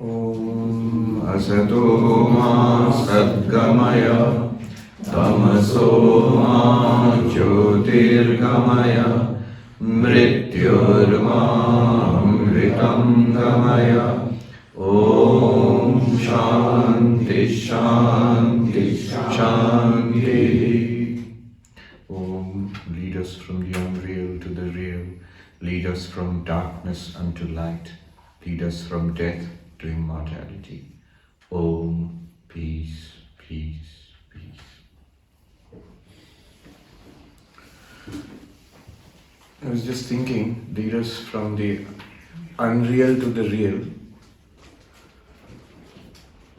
Om Asato Ma Sadgamaya Tamaso Ma Jyotirgamaya Mrityurma Amritam Gamaya. Om Shanti Shanti Shanti. Om, lead us from the unreal to the real. Lead us from darkness unto light. Lead us from death to immortality. Om, peace, peace, peace. I was just thinking, lead us from the unreal to the real.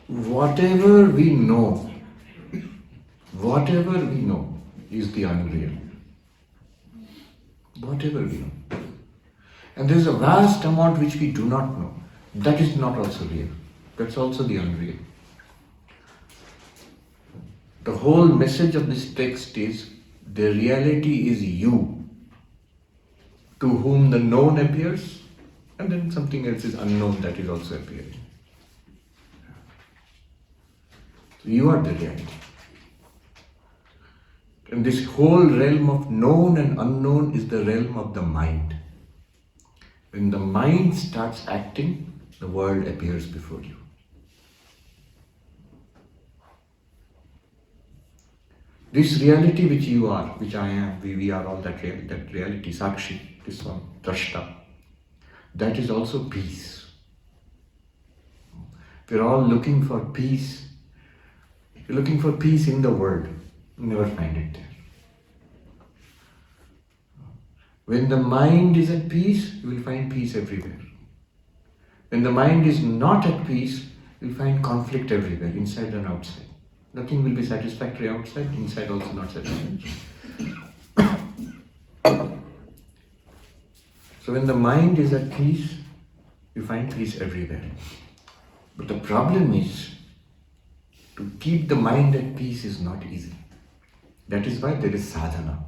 Whatever we know is the unreal. Whatever we know. And there is a vast amount which we do not know. That is not also real. That's also the unreal. The whole message of this text is, the reality is you, to whom the known appears, and then something else is unknown that is also appearing. So you are the reality. And this whole realm of known and unknown is the realm of the mind. When the mind starts acting, the world appears before you. This reality which you are, which I am, we are all that reality, Sakshi, this one, Drashta, that is also peace. We're all looking for peace. You're looking for peace in the world, you never find it there. When the mind is at peace, you will find peace everywhere. When the mind is not at peace, you will find conflict everywhere, inside and outside. Nothing will be satisfactory outside, inside also not satisfactory. So when the mind is at peace, you find peace everywhere. But the problem is, to keep the mind at peace is not easy. That is why there is sadhana.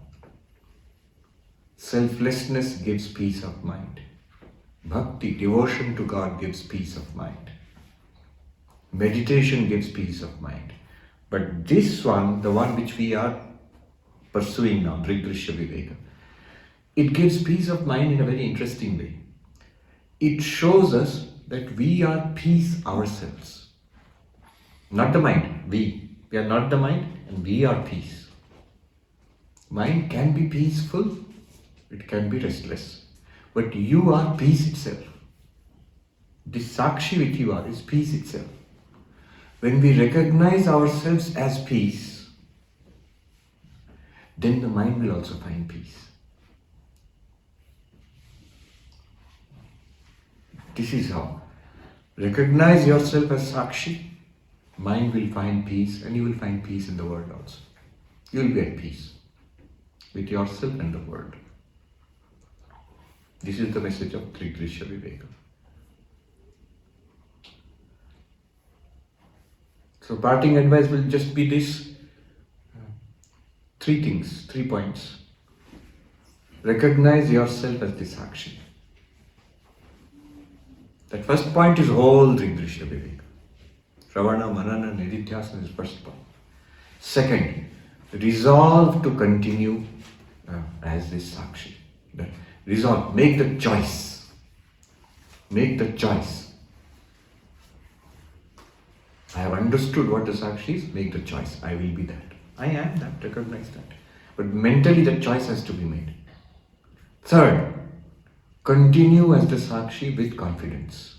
Selflessness gives peace of mind. Bhakti, devotion to God, gives peace of mind. Meditation gives peace of mind. But this one, the one which we are pursuing now, Drig Drishya Viveka, it gives peace of mind in a very interesting way. It shows us that we are peace ourselves. Not the mind, we. We are not the mind and we are peace. Mind can be peaceful, it can be restless. But you are peace itself. This Sakshi which you are is peace itself. When we recognize ourselves as peace, then the mind will also find peace. This is how. Recognize yourself as Sakshi, mind will find peace, and you will find peace in the world also. You will be at peace with yourself and the world. This is the message of Drig Drishya Viveka. So parting advice will just be this. Three things, 3 points. Recognize yourself as the Sakshi. That first point is whole Drig Drishya Viveka. Shravana, Manana, Nididhyasana is first point. Second, resolve to continue as this Sakshi. Resolve, make the choice. Make the choice. I have understood what the Sakshi is, make the choice. I will be that. I am that, recognize that. But mentally the choice has to be made. Third, continue as the Sakshi with confidence.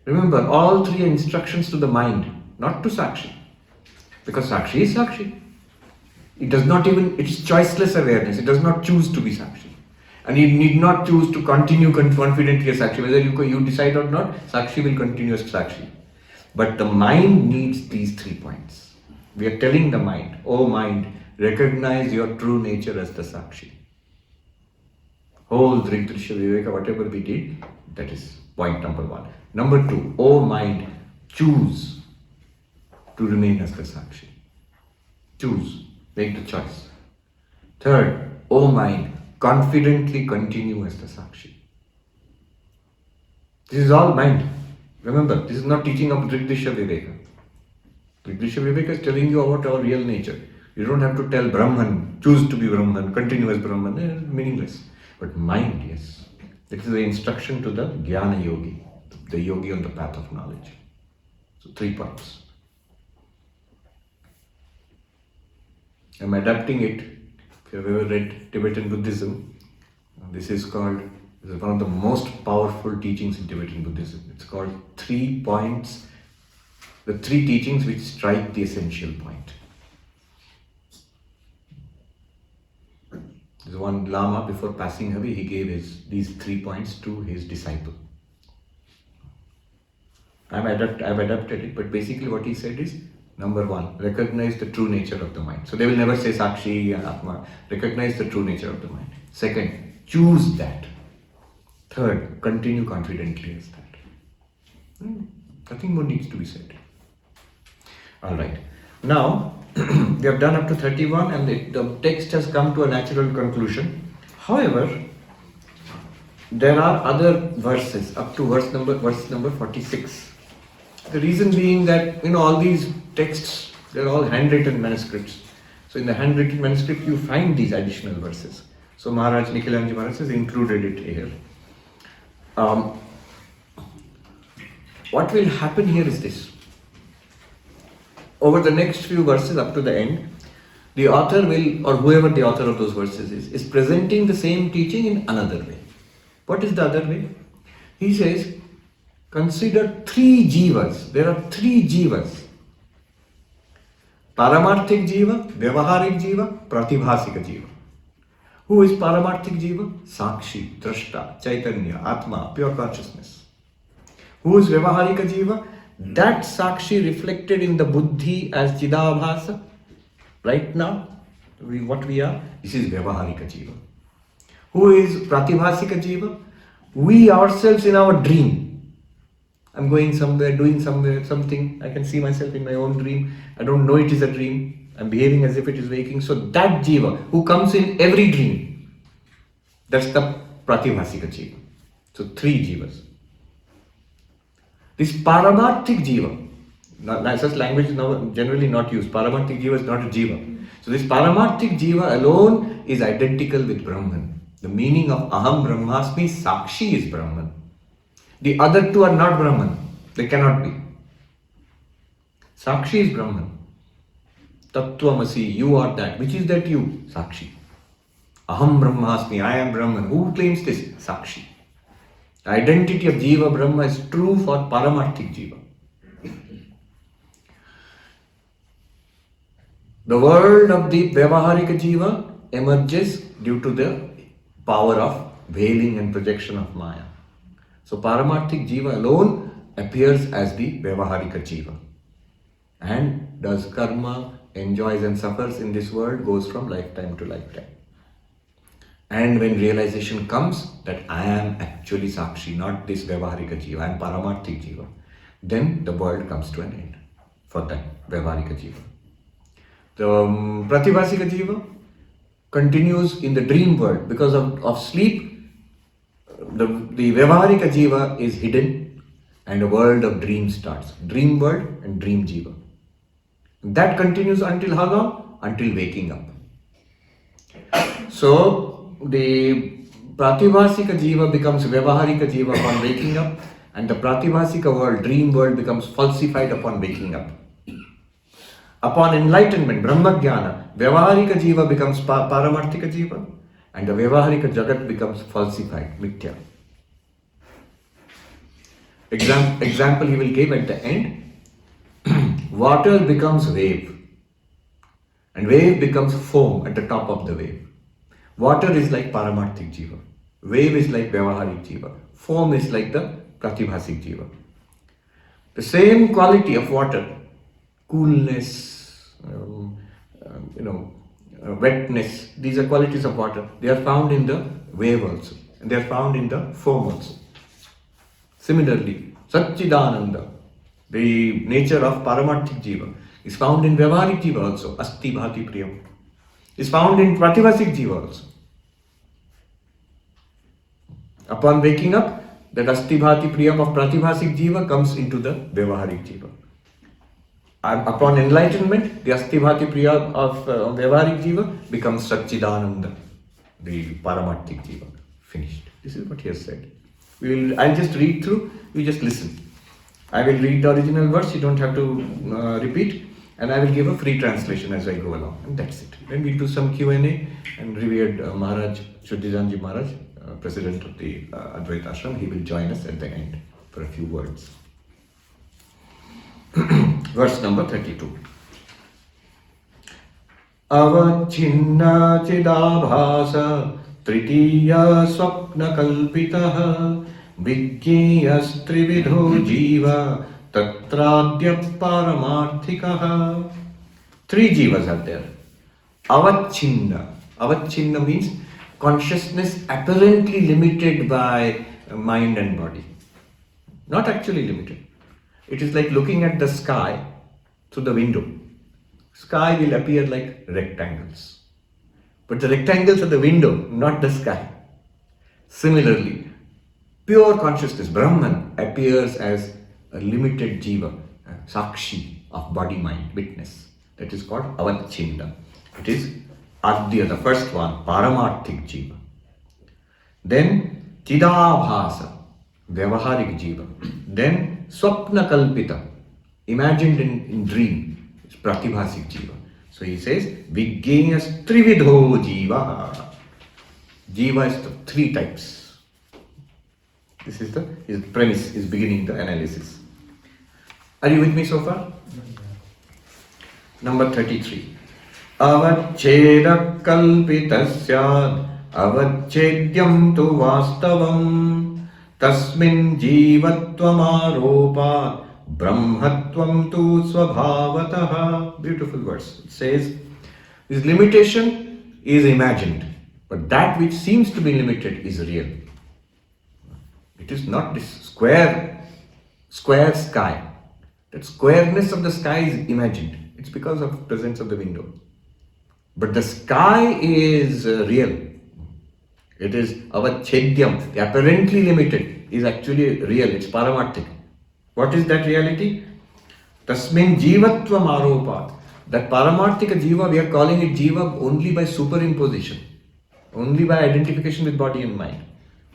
Remember, all 3 are instructions to the mind, not to Sakshi. Because Sakshi is Sakshi. It is choiceless awareness. It does not choose to be Sakshi. And you need not choose to continue confidently as Sakshi. Whether you decide or not, Sakshi will continue as Sakshi. But the mind needs these 3 points. We are telling the mind, oh mind, recognize your true nature as the Sakshi. Whole Drig Drishya Viveka, whatever we did, that is point number 1. Number 2, oh mind, choose to remain as the Sakshi. Choose. Make the choice. Third, oh mind, confidently continue as the Sakshi. This is all mind. Remember, this is not teaching of Drig Drishya Viveka. Drig Drishya Viveka is telling you about our real nature. You don't have to tell Brahman, choose to be Brahman, continue as Brahman. It's meaningless. But mind, yes. This is the instruction to the Jnana Yogi, the yogi on the path of knowledge. So 3 points. I'm adapting it. If you've ever read Tibetan Buddhism, this is one of the most powerful teachings in Tibetan Buddhism. It's called 3 points, the 3 teachings which strike the essential point. There's one Lama, before passing away, he gave these 3 points to his disciple. I've adapted it, but basically what he said is, number 1, recognize the true nature of the mind. So they will never say Sakshi and Atma. Recognize the true nature of the mind. 2nd, choose that. 3rd, continue confidently as that. Nothing more needs to be said. Alright. Now, we have done up to 31 and the text has come to a natural conclusion. However, there are other verses up to verse number 46. The reason being that, all these texts, they're all handwritten manuscripts. So in the handwritten manuscript, you find these additional verses. So Maharaj, Nikhilanji Maharaj has included it here. What will happen here is this. Over the next few verses up to the end, the author will, or whoever the author of those verses is presenting the same teaching in another way. What is the other way? He says, consider 3 jivas. There are 3 jivas. Paramarthik jiva, Vyavaharik jiva, Pratibhasika jiva. Who is Paramarthik jiva? Sakshi, Drashta, Chaitanya, Atma, pure consciousness. Who is Vyavaharika jiva? That Sakshi reflected in the Buddhi as Chidabhasa. Right now, what we are, this is Vyavaharika jiva. Who is Pratibhasika jiva? We ourselves in our dream. I'm going somewhere, doing something. I can see myself in my own dream. I don't know it is a dream. I'm behaving as if it is waking. So that jiva who comes in every dream, that's the Pratibhasika jiva. So 3 jivas. This Paramarthik jiva, such language is now generally not used. Paramarthik jiva is not a jiva. So this Paramarthik jiva alone is identical with Brahman. The meaning of Aham Brahmasmi, Sakshi is Brahman. The other 2 are not Brahman. They cannot be. Sakshi is Brahman. Tattvamasi, you are that. Which is that you? Sakshi. Aham Brahmasmi, I am Brahman. Who claims this? Sakshi. The identity of Jiva Brahma is true for Paramarthik Jiva. The world of the Vyavaharika Jiva emerges due to the power of veiling and projection of Maya. So Paramarthik Jiva alone appears as the Vyavaharika Jiva and does karma, enjoys and suffers in this world, goes from lifetime to lifetime. And when realization comes that I am actually Sakshi, not this Vyavaharika Jiva, I am Paramarthik Jiva, then the world comes to an end for that Vyavaharika Jiva. The Pratibhasika Jiva continues in the dream world because of sleep. The Vyavaharika Jiva is hidden and a world of dreams starts. Dream world and dream Jiva. That continues until how long? Until waking up. So the Pratibhasika Jiva becomes Vyavaharika Jiva upon waking up, and the Pratibhasika world, dream world, becomes falsified upon waking up. Upon enlightenment, Brahmajnana, Vyavaharika Jiva becomes Paramarthika Jiva, and the Vyavaharika Jagat becomes falsified, Mithya. Example he will give at the end. Water becomes wave, and wave becomes foam at the top of the wave. Water is like Paramarthik Jiva, wave is like Vyavaharik Jiva, foam is like the Pratibhasik Jiva. The same quality of water, coolness, wetness, these are qualities of water. They are found in the wave also, and they are found in the foam also. Similarly, Satchidananda, the nature of Paramarthik Jiva, is found in Vyavaharik Jiva also, Asti Bhati Priyam, is found in Pratibhasik Jiva also. Upon waking up, that Asthibhati Priyam of Pratibhasik Jiva comes into the Vyavaharik Jiva. And upon enlightenment, the Asthibhati Priyam of Vyavaharik Jiva becomes Satchidananda, the Paramarthik Jiva. Finished. This is what he has said. I'll just read through, you just listen. I will read the original verse, you don't have to repeat, and I will give a free translation as I go along, and that's it. Then we'll do some Q&A, and revered Maharaj, Shuddhijanji Maharaj, president of the Advaita Ashrama, he will join us at the end for a few words. Verse number 32. Avachinna chidabhasa tritiya swapna kalpitaha Vigyyastrividho jiva tatradya paramarthikaha. Three jivas are there. Avachinna. Avachinna means consciousness apparently limited by mind and body. Not actually limited. It is like looking at the sky through the window. Sky will appear like rectangles. But the rectangles are the window, not the sky. Similarly, pure consciousness, Brahman, appears as a limited jiva, sakshi of body, mind, witness. That is called avachinna. It is adya, the first one, paramarthik jiva. Then chidabhasa, vyavaharik jiva. Then swapna kalpita, imagined in dream, it's pratibhasik jiva. So he says, Vigyas trividho jiva. Jiva is the three types. This is his premise, is beginning the analysis. Are you with me so far? Number 33. Avacheda kalpitasyad avachedyam tu vastavam tasmin jivatvam aropat brahmatvam tu svabhavataha. Beautiful verse. It says, this limitation is imagined, but that which seems to be limited is real. It is not this square sky. That squareness of the sky is imagined. It's because of presence of the window. But the sky is real. It is avachedyam, the apparently limited, is actually real. It's paramarthik. What is that reality? Tasmin jivatvam aropat. That paramarthika jiva, we are calling it jiva only by superimposition, only by identification with body and mind.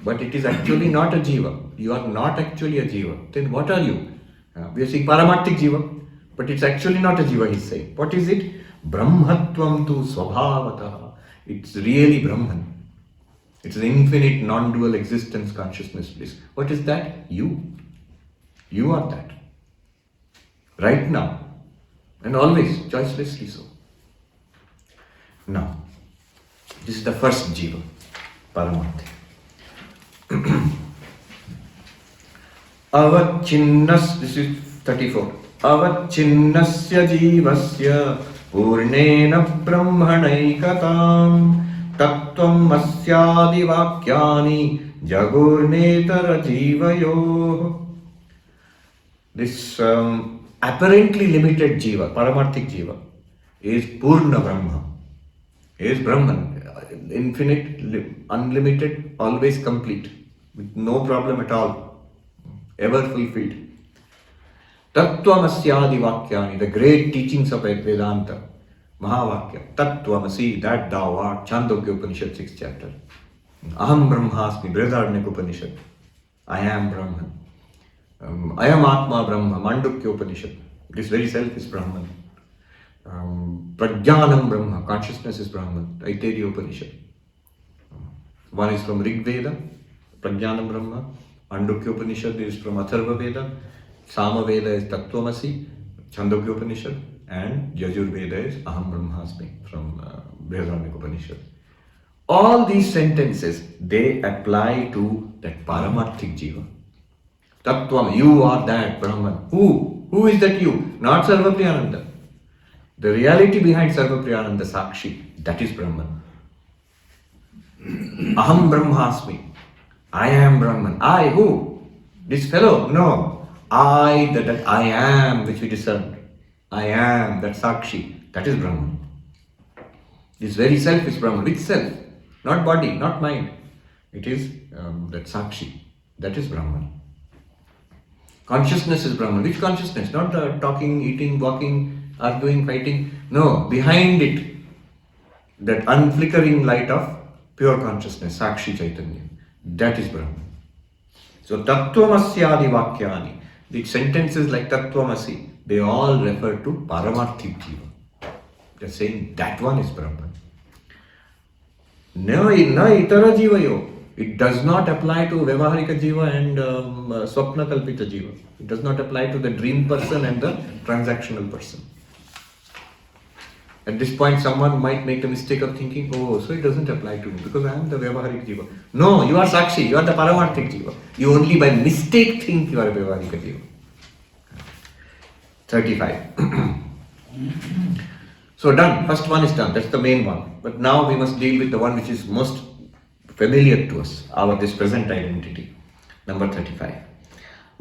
But it is actually not a jiva. You are not actually a jiva. Then what are you? We are saying paramarthik jiva, but it's actually not a jiva, he's saying. What is it? Brahmatvam tu svabhavataha. It's really Brahman. It's an infinite non-dual existence consciousness bliss. What is that? You. You are that. Right now. And always, choicelessly so. Now, this is the first jiva, paramarthik. Avachinnas, this is 34. Avachinnasya jivasya purnena brahmanaikatam tattvam asyadi vakyani jagurnetara jivayo. This apparently limited jiva, paramarthik jiva, is Purna Brahma, is Brahman, infinite, unlimited, always complete, with no problem at all, ever fulfilled. Tattvamasyadi vakyani, the great teachings of Vedanta, Mahavakya, Tattvamasi, that thou art, Chandogya Upanishad, 6th chapter. Aham Brahmasmi, Brihadaranyaka Upanishad, I am Brahman. I am Atma Brahma, Mandukya Upanishad, this very self is Brahman. Prajnanam Brahma, consciousness is Brahman, Aitariya Upanishad. One is from Rig Veda, Prajnanam Brahma, Mandukya Upanishad is from Atharva Veda, Sama Veda is Tattvamasi, Chandogya Upanishad, and Yajur Veda is Aham Brahmasmi from Brihadaranyaka Upanishad. All these sentences, they apply to that paramarthik jiva. Tattvam, you are that Brahman. Who? Who is that you? Not Sarvapriyananda. The reality behind Sarvapriyananda Sakshi, that is Brahman. Aham Brahmasmi. I am Brahman. I who? This fellow? No. I, that I am, which we discerned. I am, that Sakshi, that is Brahman. This very self is Brahman. Which self? Not body, not mind. It is that Sakshi. That is Brahman. Consciousness is Brahman. Which consciousness? Not the talking, eating, walking, arguing, fighting. No, behind it, that unflickering light of pure consciousness, Sakshi Chaitanya. That is Brahman. So Tattvamasyadi Vakyani, the sentences like Tattvamasi, they all refer to Paramarthik Jiva. They're saying that one is Brahman. No, na itara jivayo. It does not apply to Vyavaharika Jiva and Swapna Kalpita Jiva. It does not apply to the dream person and the transactional person. At this point, someone might make the mistake of thinking, oh, so it doesn't apply to me because I am the Vyavaharik Jiva. No, you are Sakshi, you are the Paramarthik Jiva. You only by mistake think you are a Vyavaharika Jiva. 35. So done, first one is done, that's the main one. But now we must deal with the one which is most familiar to us, our this present identity. Number 35.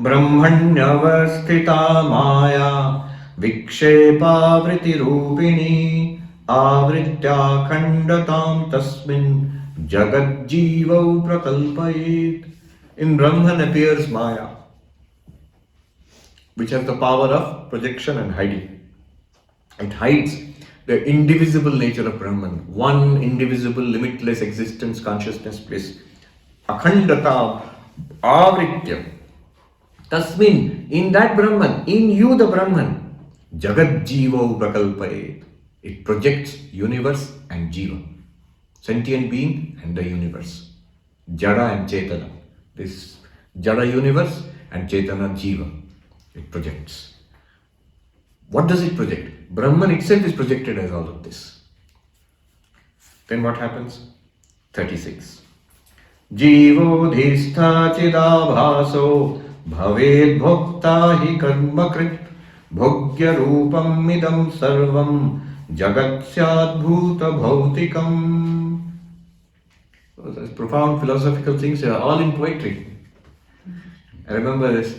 Brahmanyavasthita maya vikshepa vritti rupini avritya khandatam tasmin jagat jivau prakalpayet. In Brahman appears Maya, which has the power of projection and hiding. It hides the indivisible nature of Brahman, one indivisible, limitless existence, consciousness, bliss. Akhandata, avritya. Tasmin, in that Brahman, in you the Brahman, Jagat Jiva Prakalpayet. It projects universe and Jiva, sentient being and the universe. Jada and Chetana. This Jada universe and Chetana Jiva. It projects. What does it project? Brahman itself is projected as all of this. Then what happens? 36. Jivo dhistha chidabhaso bhaved bhokta hi karma krit bhogya rupam midam sarvam jagat syad bhuta bhautikam. Those profound philosophical things are all in poetry. I remember this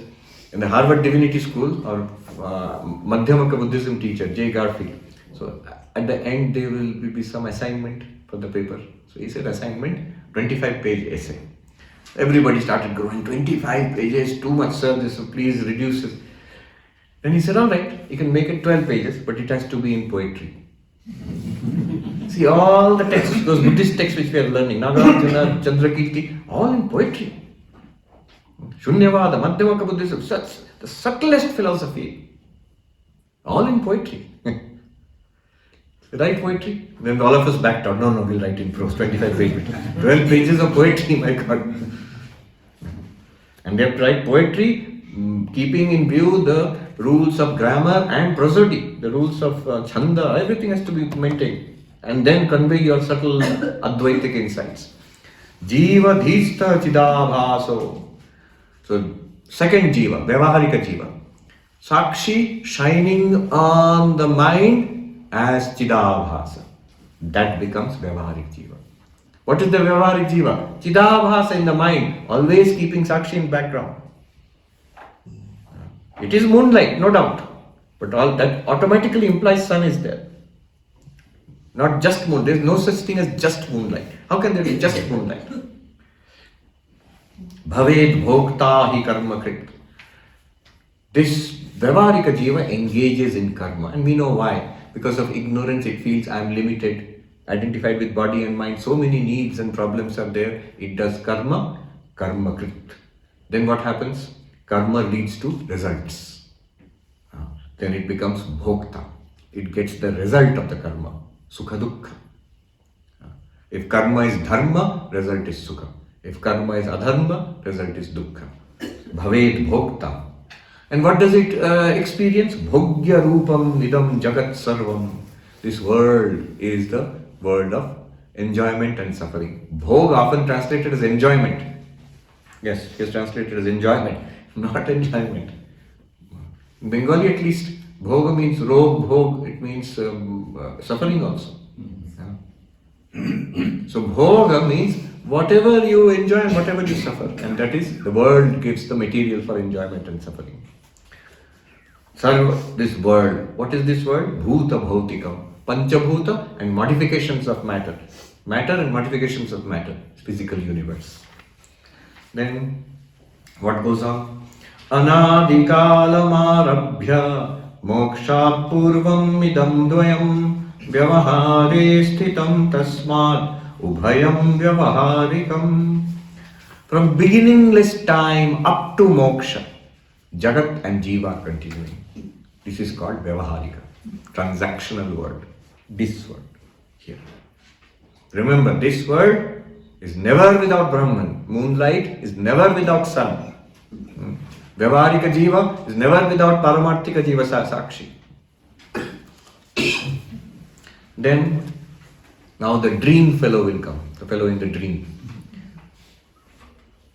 in the Harvard Divinity School, or Madhyamaka Buddhism teacher, J. Garfield. So at the end there will be some assignment for the paper. So he said assignment, 25-page essay. Everybody started growing, 25 pages, too much sir, this, so please reduce it. Then he said, alright, you can make it 12 pages, but it has to be in poetry. See, all the texts, those Buddhist texts which we are learning, Nagarjuna, Chandrakirti, all in poetry. Shunyavada, Madhyamaka Buddhism, such the subtlest philosophy, all in poetry. Write poetry? Then all of us backed out. No, we'll write in prose, 25 pages. 12 pages of poetry, my God. And they have to write poetry, keeping in view the rules of grammar and prosody, the rules of chanda, everything has to be maintained. And then convey your subtle Advaitic insights. Jiva dhista chidabhaso. So, second Jiva, Vyavaharika Jiva. Sakshi shining on the mind as Chidabhasa. That becomes Vyavaharik Jiva. What is the Vyavaharik Jiva? Chidabhasa in the mind, always keeping Sakshi in background. It is moonlight, no doubt. But all that automatically implies sun is there. Not just moon. There is no such thing as just moonlight. How can there be just moonlight? Bhaved bhokta hi karma krit. This Vyavaharika Jiva engages in karma, and we know why. Because of ignorance, it feels I am limited, identified with body and mind. So many needs and problems are there. It does karma, karma krit. Then what happens? Karma leads to results. Then it becomes bhokta. It gets the result of the karma, sukha dukkha. If karma is dharma, result is sukha. If karma is adharma, result is dukkha. Bhaved bhokta. And what does it experience? Bhogya rupam idam jagat sarvam. This world is the world of enjoyment and suffering. Bhog often translated as enjoyment. Yes, it is translated as enjoyment, not enjoyment. In Bengali at least, bhoga means rog, bhog, it means suffering also. So bhoga means whatever you enjoy and whatever you suffer, and that is the world gives the material for enjoyment and suffering. Sarva, this world. What is this world? Bhuta bhautikam. Panchabhuta and modifications of matter. Matter and modifications of matter. Physical universe. Then What goes on? Anadikalamarabhya mokshat purvam idam dvayam vyavahare sthitam tasmat ubhayam vyavaharikam. From beginningless time up to moksha, Jagat and Jiva are continuing. This is called Vyavaharika, transactional world. This world here. Remember, this world is never without Brahman. Moonlight is never without sun. Vyavaharika Jiva is never without Paramarthika Jiva Sakshi. Then, now the dream fellow will come, the fellow in the dream.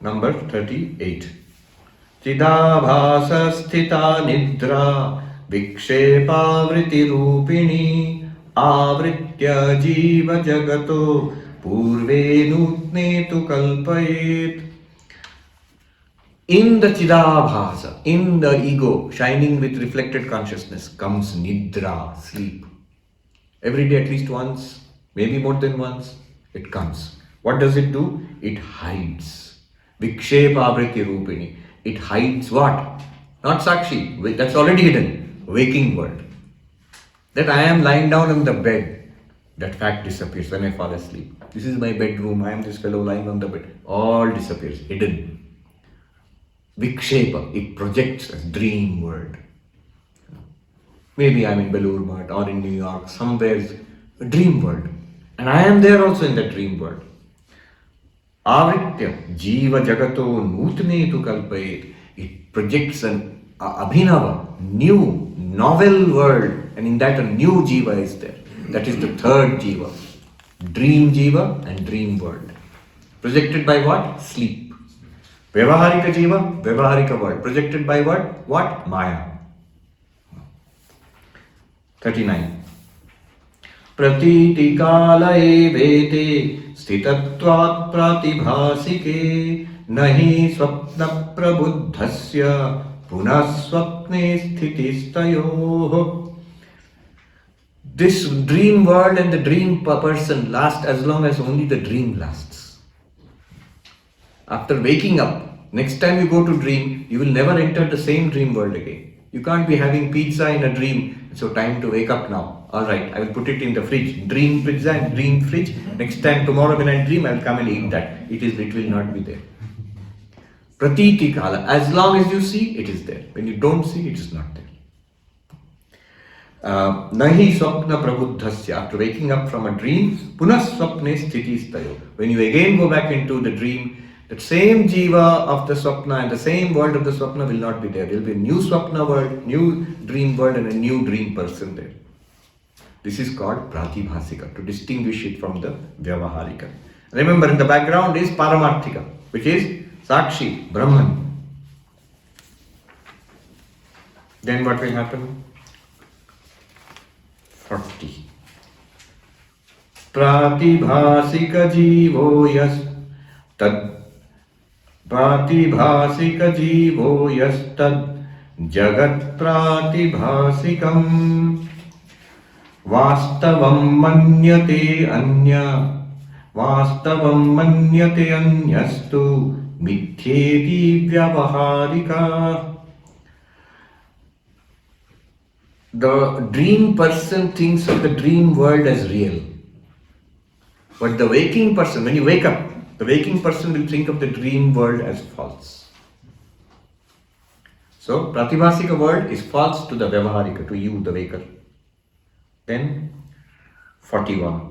Number 38. Chidabhasa sthita nidra vikshepavriti rupini avritya jiva jagato purve nutne tu kalpayet. In the Chidabhasa, in the ego, shining with reflected consciousness, comes Nidra, sleep. Every day at least once, maybe more than once, it comes. What does it do? It hides. Vikshepavriti Rupini. It hides what? Not Sakshi, that's already hidden. Waking world. That I am lying down on the bed, that fact disappears when I fall asleep. This is my bedroom, I am this fellow lying on the bed. All disappears, hidden. Vikshepa, it projects as dream world. Maybe I am in Belur Math or in New York, somewhere, a dream world. And I am there also in that dream world. Avritya, Jiva Jagato Nutne tu Kalpayet. It projects an Abhinava, new, novel world, and in that a new Jiva is there. That is the third Jiva. Dream Jiva and dream world. Projected by what? Sleep. Vyavaharika Jiva, Vyavaharika world. Projected by what? What? Maya. 39. Pratiti kala evete स्थितत्वात् प्रातिभासिके नहि स्वप्न प्रबुद्धस्य पुनः स्वप्ने स्थितिस्तयोः. This dream world and the dream person last as long as only the dream lasts. After waking up, next time you go to dream, you will never enter the same dream world again. You can't be having pizza in a dream, so time to wake up now. Alright, I will put it in the fridge. Dream pizza and dream fridge. Next time, tomorrow when I dream, I will come and eat that. It will not be there. Pratiti kala. As long as you see, it is there. When you don't see, it is not there. Nahi swapna prabuddhasya. After waking up from a dream, punas swapne sthitistayo. When you again go back into the dream, that same jiva of the swapna and the same world of the swapna will not be there. There will be a new swapna world, new dream world and a new dream person there. This is called Pratibhasika, to distinguish it from the Vyavaharika. Remember, in the background is Paramarthika, which is Sakshi, Brahman. Then what will happen? 40. Pratibhasika jivo yas tad Pratibhasika jivo yas tad jagat pratibhasikam Vastavam manyate anyastu mithyeti vyavaharika. The dream person thinks of the dream world as real. But the waking person, when you wake up, the waking person will think of the dream world as false. So, Pratibhasika world is false to the Vyavaharika, to you, the waker. Then 41.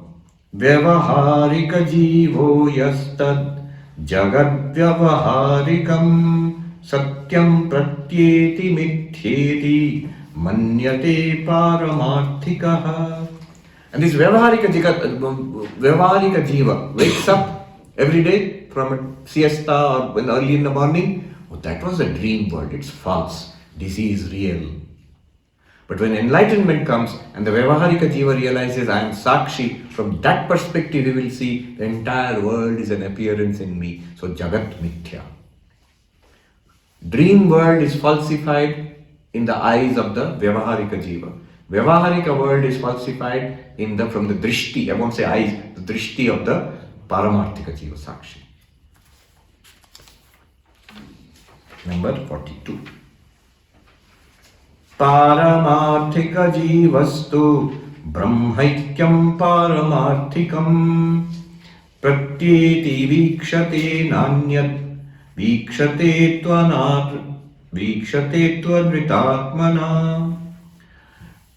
Vyavaharika jivo yastad jagat vyavaharikam satyam pratyeti mithyeti manyate paramarthikaha. And this Vyavaharika jiva wakes up every day from a siesta or when early in the morning. Oh, that was a dream world, it's false. This is real. But when enlightenment comes and the Vyavaharika Jiva realizes I am Sakshi, from that perspective he will see the entire world is an appearance in me. So Jagat Mithya. Dream world is falsified in the eyes of the Vyavaharika Jiva. Vyavaharika world is falsified from the drishti, I won't say eyes, the drishti of the Paramarthika Jiva Sakshi. Number 42. Paramarthika jivastu brahmaikyam paramarthikam pratyeti vikshate nanyat vikshate tvadritatmana.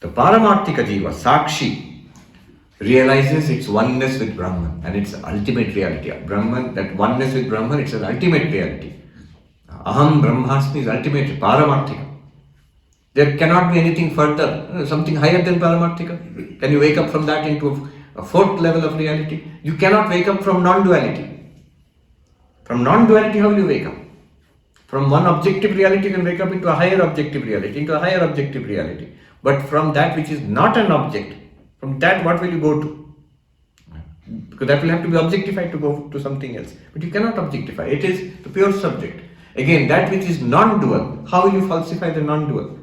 The Paramarthika Jiva, Sakshi, realizes its oneness with Brahman and its ultimate reality. Brahman, that oneness with Brahman, it's an ultimate reality. Aham Brahmasmi is ultimate, Paramarthika. There cannot be anything further, something higher than Paramarthika. Can you wake up from that into a fourth level of reality? You cannot wake up from non-duality. From non-duality, how will you wake up? From one objective reality, you can wake up into a higher objective reality, into a higher objective reality. But from that which is not an object, from that what will you go to? Because that will have to be objectified to go to something else. But you cannot objectify. It is the pure subject. Again, that which is non-dual, how will you falsify the non-dual?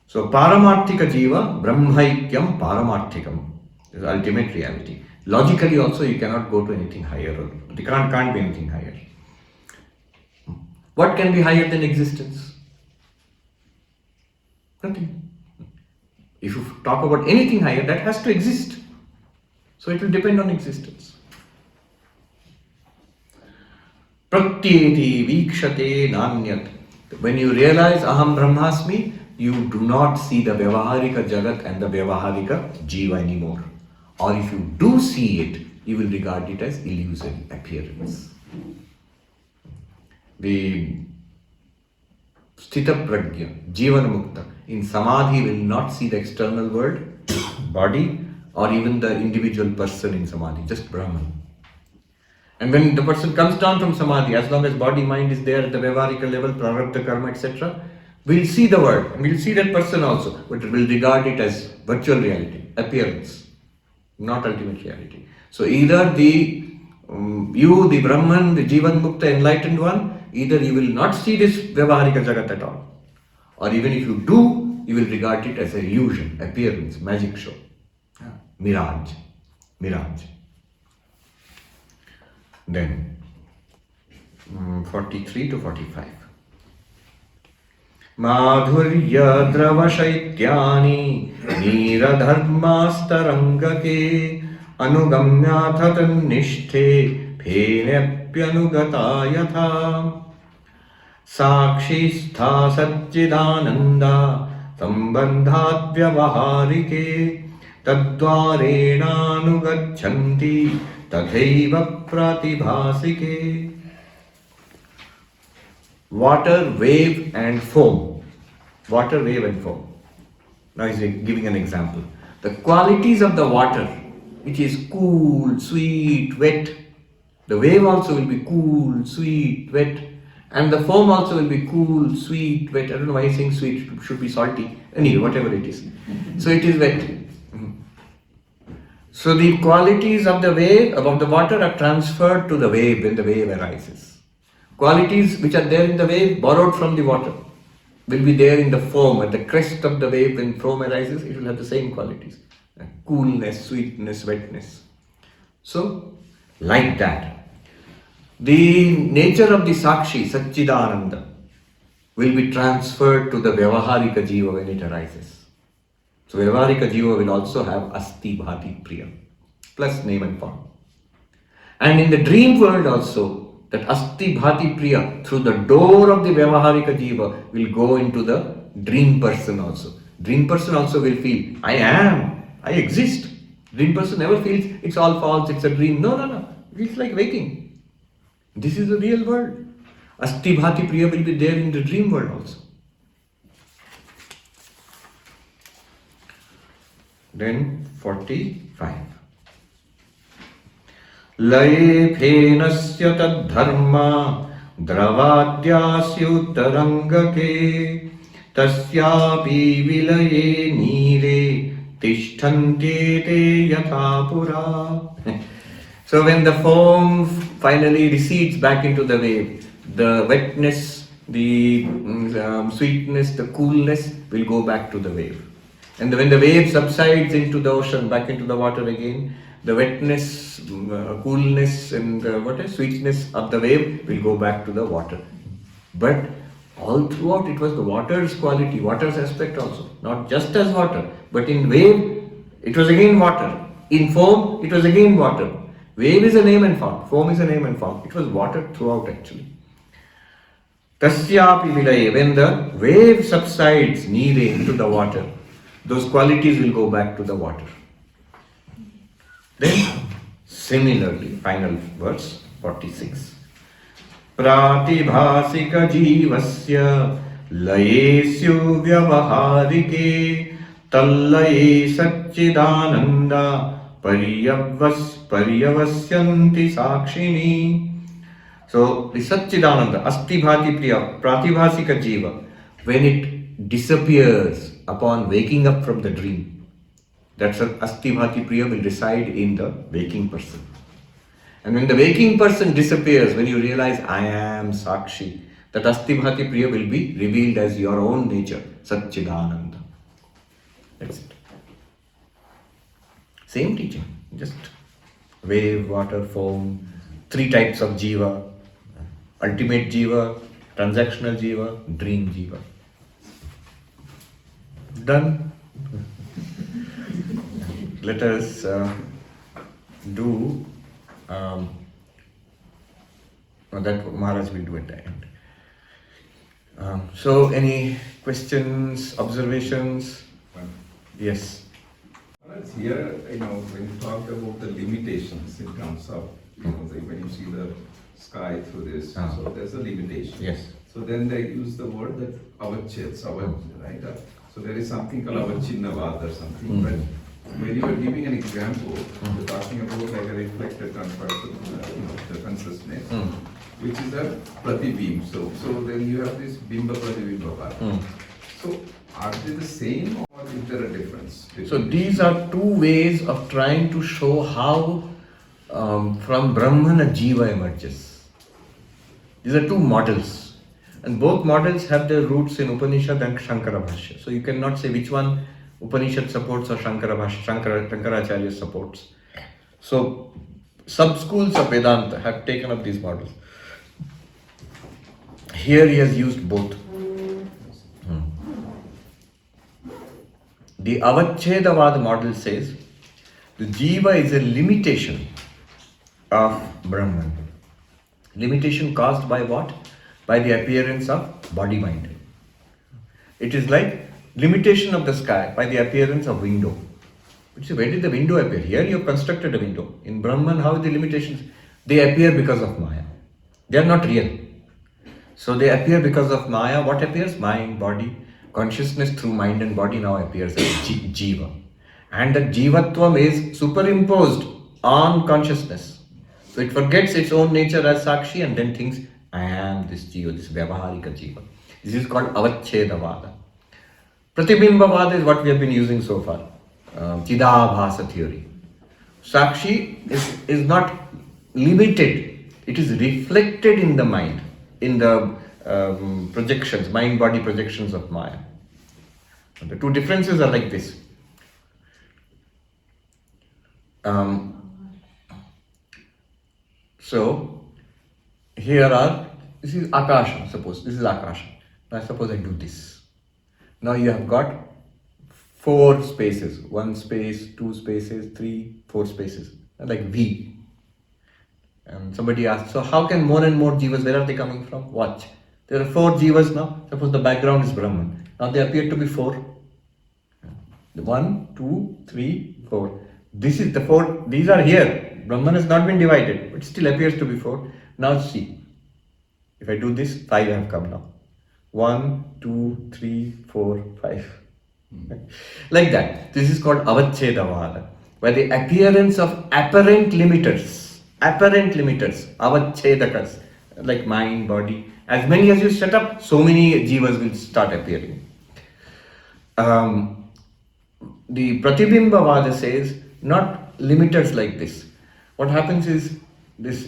So, Paramarthika Jiva, Brahmaikyam Paramarthikam is the ultimate reality. Logically also you cannot go to anything higher. There can't be anything higher. What can be higher than existence? Nothing. If you talk about anything higher, that has to exist. So it will depend on existence. Pratyeti vikshate nanyat. When you realize Aham Brahmasmi, you do not see the Vyavaharika Jagat and the Vyavaharika Jiva anymore. Or if you do see it, you will regard it as illusory appearance. The Sthita Prajna, Jivana Mukta, in Samadhi will not see the external world, body, or even the individual person in Samadhi, just Brahman. And when the person comes down from Samadhi, as long as body, mind is there at the Vyavaharika level, Prarabdha, Karma, etc., we'll see the world, and we'll see that person also, but we'll regard it as virtual reality, appearance, not ultimate reality. So either you, the Brahman, the Jivan Mukta, enlightened one, either you will not see this Vyavaharika Jagat at all, or even if you do, you will regard it as an illusion, appearance, magic show, mirage. Then 43 to 45. Madhurya drava shaityani niradharmastarangake anugamyathat nishthe phenepyanugata yatha sakshistha satchidananda sambandhat vyavaharike tadvarena anugachanti tathaiva pratibhasike. Water, wave and foam. Water, wave and foam. Now he's giving an example. The qualities of the water, which is cool, sweet, wet. The wave also will be cool, sweet, wet. And the foam also will be cool, sweet, wet. I don't know why he's saying sweet, it should be salty. Anyway, whatever it is. So it is wet. So the qualities of the wave, of the water are transferred to the wave when the wave arises. Qualities which are there in the wave, borrowed from the water, will be there in the foam. At the crest of the wave, when foam arises, it will have the same qualities. Coolness, sweetness, wetness. So, like that, the nature of the Sakshi, Satchidananda, will be transferred to the Vyavaharika Jiva when it arises. So, Vyavaharika Jiva will also have Asti Bhati Priya, plus name and form. And in the dream world also, that Asti Bhati Priya, through the door of the Vyavaharika Jiva, will go into the dream person also. Dream person also will feel, I am, I exist. Dream person never feels it's all false, it's a dream. No. It's like waking. This is the real world. Asti Bhati Priya will be there in the dream world also. Then 45. Laye phenasya tadharma dravadyasyutarangake tasyapi vilaye nire tishtantete yathapura. So when the foam finally recedes back into the wave, the wetness, the sweetness, the coolness will go back to the wave. And when the wave subsides into the ocean, back into the water again, the wetness, coolness and sweetness of the wave will go back to the water. But all throughout it was the water's quality, water's aspect also. Not just as water, but in wave it was again water. In foam it was again water. Wave is a name and form, foam is a name and form. It was water throughout actually. Tasyapi vilaye, when the wave subsides neere into the water, those qualities will go back to the water. Then, similarly, final verse 46. Pratibhasika jivasya layesyu vyavaharike tallaye satchidananda paryavasyanti sakshini. So, the Satchidananda, Asti Bhati Priya, Pratibhasika Jiva, when it disappears upon waking up from the dream, that's Asti Bhati Priya will reside in the waking person. And when the waking person disappears, when you realize I am Sakshi, that Asti Bhati Priya will be revealed as your own nature, Satchidananda. That's it. Same teaching, just wave, water, foam, three types of Jiva. Ultimate Jiva, transactional Jiva, dream Jiva. Done. Let us do that Maharaj will do at the end. So, any questions, observations? Yes. Here, when you talk about the limitations in terms of, when you see the sky through this, so there's a limitation. Yes. So then they use the word that avachet, right? So there is something called avacchinnavad or something, but when you are giving an example, you're talking about like a reflected the consciousness, which is a pratibim. So then you have this bimba pratibimba. So are they the same or is there a difference? So these are two ways of trying to show how from Brahman a Jiva emerges. These are two models. And both models have their roots in Upanishad and Shankara Bhashya. So you cannot say which one Upanishad supports or Shankaracharya supports. So sub-schools of Vedanta have taken up these models. Here he has used both. The Avachedavad model says the Jiva is a limitation of Brahman. Limitation caused by what? By the appearance of body-mind. It is like limitation of the sky by the appearance of window. Which is, where did the window appear? Here you have constructed a window. In Brahman, how are the limitations? They appear because of Maya. They are not real. So they appear because of Maya. What appears? Mind, body. Consciousness through mind and body now appears as Jiva. And the Jivatvam is superimposed on consciousness. So it forgets its own nature as Sakshi and then thinks, I am this Jiva, this Vyavaharika Jiva. This is called Avachedavada. Pratibimbavada is what we have been using so far. Chidabhasa theory. Sakshi is not limited. It is reflected in the mind, in the projections, mind-body projections of Maya. And the two differences are like this. So, here this is Akasha, suppose, this is Akasha. Now suppose I do this. Now you have got 4 spaces, 1 space, 2 spaces, 3, 4 spaces, like V. And somebody asks, so how can more and more jivas, where are they coming from? Watch. There are 4 jivas now. Suppose the background is Brahman. Now they appear to be 4. 1, 2, 3, 4. This is the 4. These are here. Brahman has not been divided, but still appears to be 4. Now see. If I do this, 5 have come now. 1, 2, 3, 4, 5. Like that. This is called Avachedavada, where the appearance of apparent limiters, Avachedakas, like mind, body, as many as you set up, so many jivas will start appearing. The Pratibimbavada says, not limiters like this. What happens is,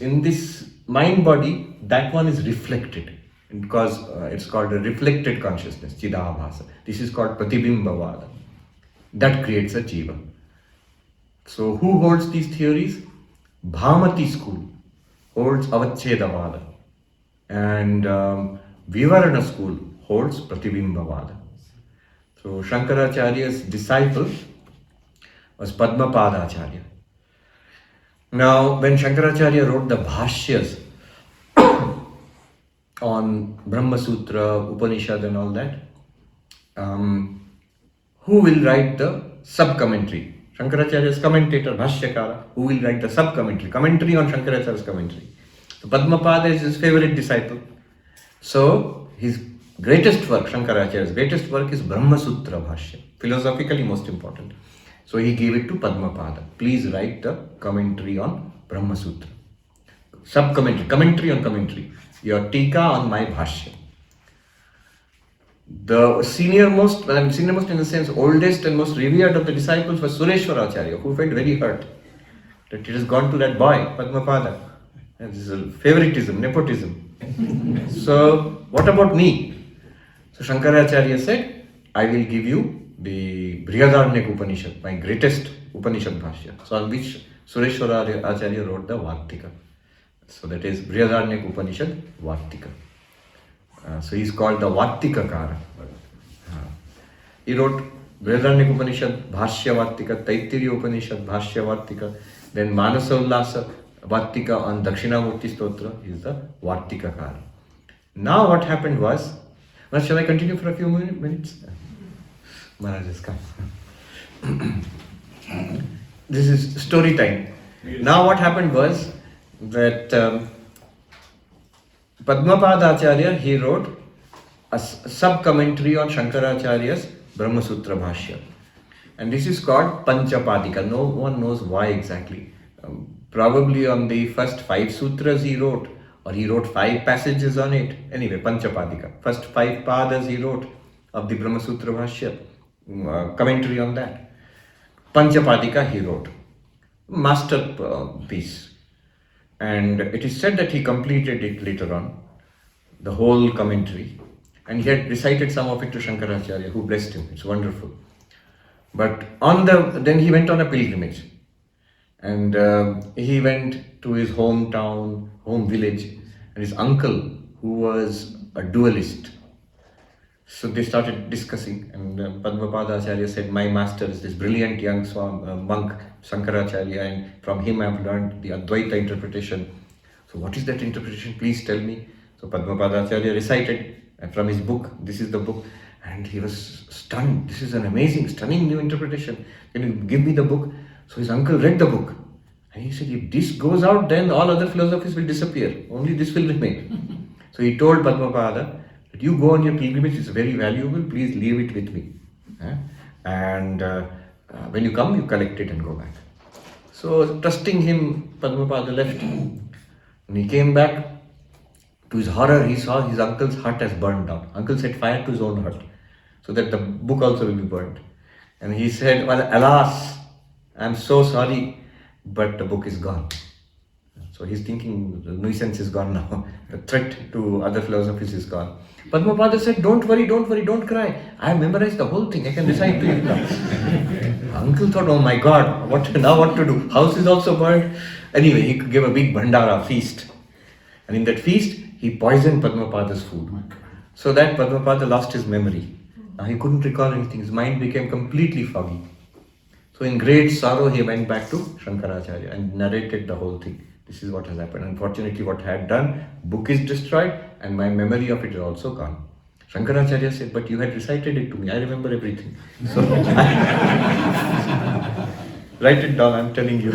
in this mind body, that one is reflected, because it's called a reflected consciousness, Chidabhasa. This is called Pratibimbavada. That creates a jiva. So who holds these theories? Bhamati school holds Avachedavada, and Vivarana school holds Pratibimbavada. So Shankaracharya's disciple was Padmapada Acharya. Now, when Shankaracharya wrote the Bhashyas on Brahma Sutra, Upanishad and all that, who will write the sub-commentary? Shankaracharya's commentator, Bhashyakara, who will write the sub-commentary, commentary on Shankaracharya's commentary. So Padmapada is his favorite disciple. So his greatest work, Shankaracharya's greatest work is Brahma Sutra Bhashya, philosophically most important. So he gave it to Padmapada. Please write the commentary on Brahma Sutra. Sub-commentary, commentary on commentary. Your Tika on my Bhashya. The seniormost in the sense, oldest and most revered of the disciples was Sureshwara Acharya, who felt very hurt that it has gone to that boy, Padmapada. And this is a favoritism, nepotism. So, what about me? So, Shankaracharya said, I will give you the Brihadaranyaka Upanishad, my greatest Upanishad Bhashya. So, on which Sureshwara Acharya wrote the Vartika. So, that is Brihadaranyaka Upanishad, Vartika. So he is called the Vartikakara. He wrote Brihadaranyaka Upanishad, Bhashya Vartika, Taittiriya Upanishad, Bhashya Vartika, then Manasa Ullasa Vartika on Dakshinamurti Stotra. He is the Vartikakara. Now what happened was, well, shall I continue for a few minutes? Maharaj has come. This is story time. Now what happened was that Padmapada Acharya, he wrote a sub-commentary on Shankaracharya's Brahma Sutra Bhashya. And this is called Panchapadika. No one knows why exactly. Probably on the first 5 sutras he wrote, or he wrote 5 passages on it. Anyway, Panchapadika. First 5 padas he wrote of the Brahma Sutra Bhashya, commentary on that. Panchapadika he wrote. Masterpiece. And it is said that he completed it later on, the whole commentary. And he had recited some of it to Shankaracharya, who blessed him. It's wonderful. But then he went on a pilgrimage. And he went to his hometown, home village, and his uncle, who was a dualist. So they started discussing, and Padmapada Acharya said, my master is this brilliant young monk, Shankaracharya, and from him I have learned the Advaita interpretation. So what is that interpretation? Please tell me. So Padmapada Acharya recited from his book. This is the book. And he was stunned. This is an amazing, stunning new interpretation. Can you give me the book? So his uncle read the book. And he said, if this goes out, then all other philosophies will disappear. Only this will remain. So he told Padmapada, that you go on your pilgrimage, it's very valuable, please leave it with me. And when you come, you collect it and go back. So trusting him, Padmapada left. When he came back, to his horror, he saw his uncle's hut has burned down. Uncle set fire to his own hut, so that the book also will be burned. And he said, well, alas, I'm so sorry, but the book is gone. So he's thinking the nuisance is gone now. The threat to other philosophies is gone. Padmapada said, don't worry, don't cry. I have memorized the whole thing. I can recite to you now. Uncle thought, oh my God, what to do? House is also burned. Anyway, he gave a big bhandara feast. And in that feast, he poisoned Padmapada's food. So that Padmapada lost his memory. Now he couldn't recall anything. His mind became completely foggy. So in great sorrow, he went back to Shankaracharya and narrated the whole thing. This is what has happened. Unfortunately, what I had done, book is destroyed and my memory of it is also gone. Shankaracharya said, but you had recited it to me. I remember everything. So write it down, I'm telling you.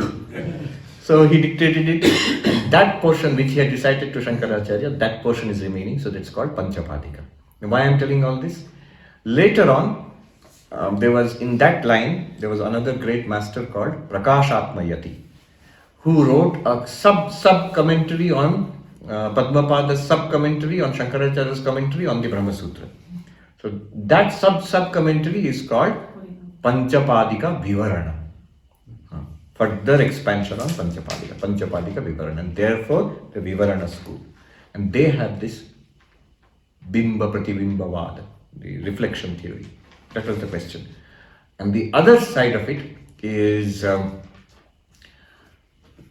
So he dictated it. And that portion which he had recited to Shankaracharya, that portion is remaining. So that's called Panchapadika. Now, why I'm telling all this? Later on, there was another great master called Prakashatmayati, who wrote a sub-commentary on Padmapada's sub-commentary on Shankaracharya's commentary on the Brahma Sutra. So that sub-commentary is called Panchapadika Vivarana. Further expansion on Panchapadika Vivarana, and therefore the Vivarana school. And they have this Bimba Pratibimba Vada, the reflection theory. That was the question. And the other side of it is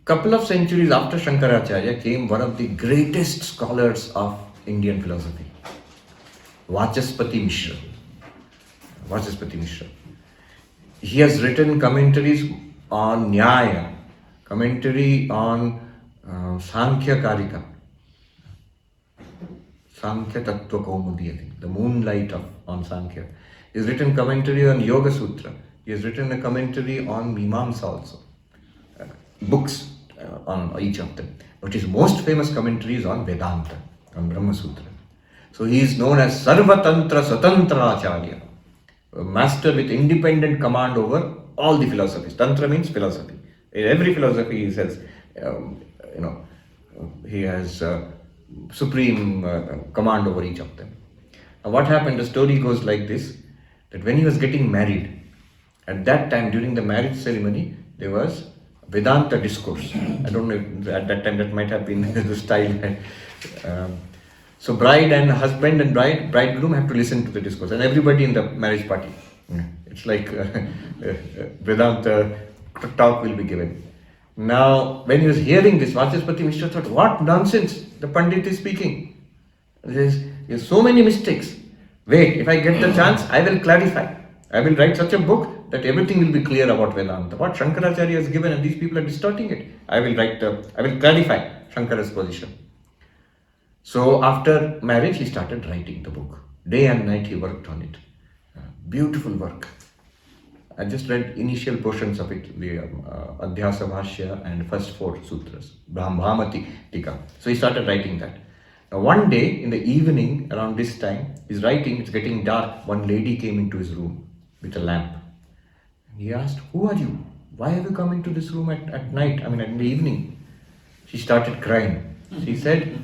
couple of centuries after Shankaracharya came one of the greatest scholars of Indian philosophy, Vachaspati Mishra. Vachaspati Mishra. He has written commentaries on Nyaya, commentary on Sankhya Karika, Sankhya Tattva Kaumudi, I think, the moonlight on Sankhya. He has written commentary on Yoga Sutra. He has written a commentary on Mimamsa also. Books on each of them. But his most famous commentary is on Vedanta, on Brahma Sutra. So he is known as Sarvatantra Swatantra Acharya, a master with independent command over all the philosophies. Tantra means philosophy. In every philosophy he says, he has supreme command over each of them. Now what happened, the story goes like this, that when he was getting married, at that time during the marriage ceremony, there was Vedanta discourse. I don't know if at that time that might have been the style. So bride and husband and bridegroom have to listen to the discourse, and everybody in the marriage party. It's like Vedanta talk will be given. Now, when he was hearing this, Vachaspati Mishra thought, what nonsense the Pandit is speaking. There's so many mistakes. Wait, if I get the chance, I will clarify. I will write such a book that everything will be clear about Vedanta. What Shankaracharya has given and these people are distorting it. I will clarify Shankara's position. So after marriage, he started writing the book. Day and night he worked on it. Beautiful work. I just read initial portions of it, the Adhyasa Bhashya and first 4 sutras, Bhamati Tika. So he started writing that. Now one day in the evening, around this time, he's writing, it's getting dark, one lady came into his room with a lamp. He asked, who are you? Why have you come into this room at night, in the evening? She started crying. She said,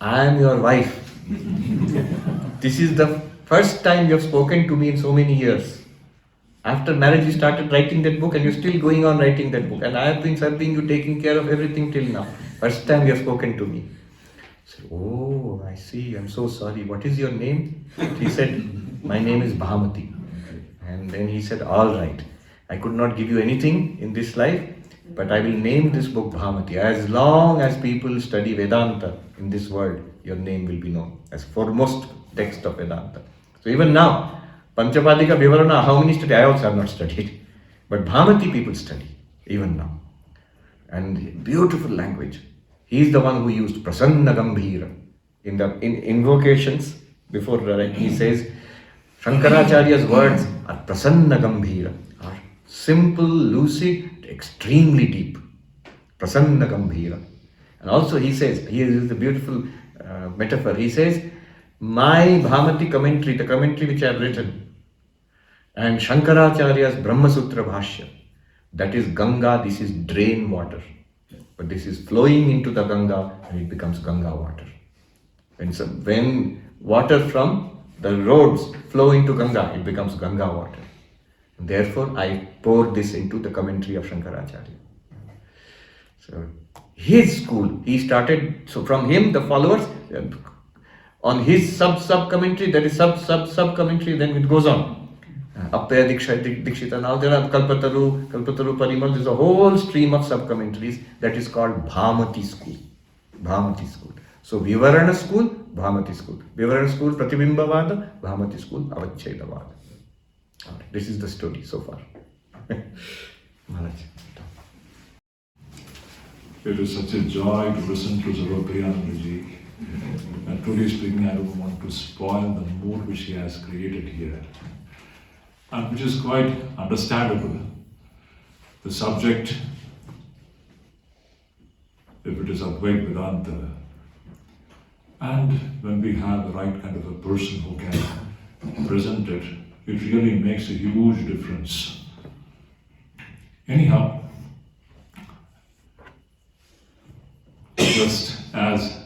I am your wife. This is the first time you have spoken to me in so many years. After marriage, you started writing that book and you're still going on writing that book. And I have been serving you, taking care of everything till now. First time you have spoken to me. I said, oh, I see, I'm so sorry. What is your name? He said, my name is Bhamati. And then he said, all right. I could not give you anything in this life, but I will name this book Bhamati. As long as people study Vedanta in this world, your name will be known as foremost text of Vedanta. So even now, Panchapadika Vivarana, how many study? I also have not studied. But Bhamati people study, even now. And beautiful language. He is the one who used Prasanna Gambhira. In invocations, before he says, Shankaracharya's words are Prasanna Gambhira, are simple, lucid, extremely deep. Prasanna Gambhira. And also he says, he uses a beautiful metaphor. He says, my Bhamati commentary, the commentary which I have written, and Shankaracharya's Brahma Sutra Bhashya, that is Ganga, this is drain water. But this is flowing into the Ganga and it becomes Ganga water. When water from the roads flow into Ganga, it becomes Ganga water. And therefore, I pour this into the commentary of Shankaracharya. So, his school, he started, so from him, the followers, on his sub-commentary, there is sub-commentary, then it goes on. Appaya Dikshita, now there are Kalpataru Parimal, there's a whole stream of sub-commentaries that is called Bhamati school. Bhamati school. So Vivarana school, Bhamati school. Vivarana school, Pratibhimbavada, Bhamati school, Avachedavada. This is the story so far. Maharaj. It is such a joy to listen to Sarvapriyananda ji. And truly speaking, I don't want to spoil the mood which he has created here. And which is quite understandable. The subject, if it is Advaita Vedanta, and when we have the right kind of a person who can present it, it really makes a huge difference. Anyhow, just as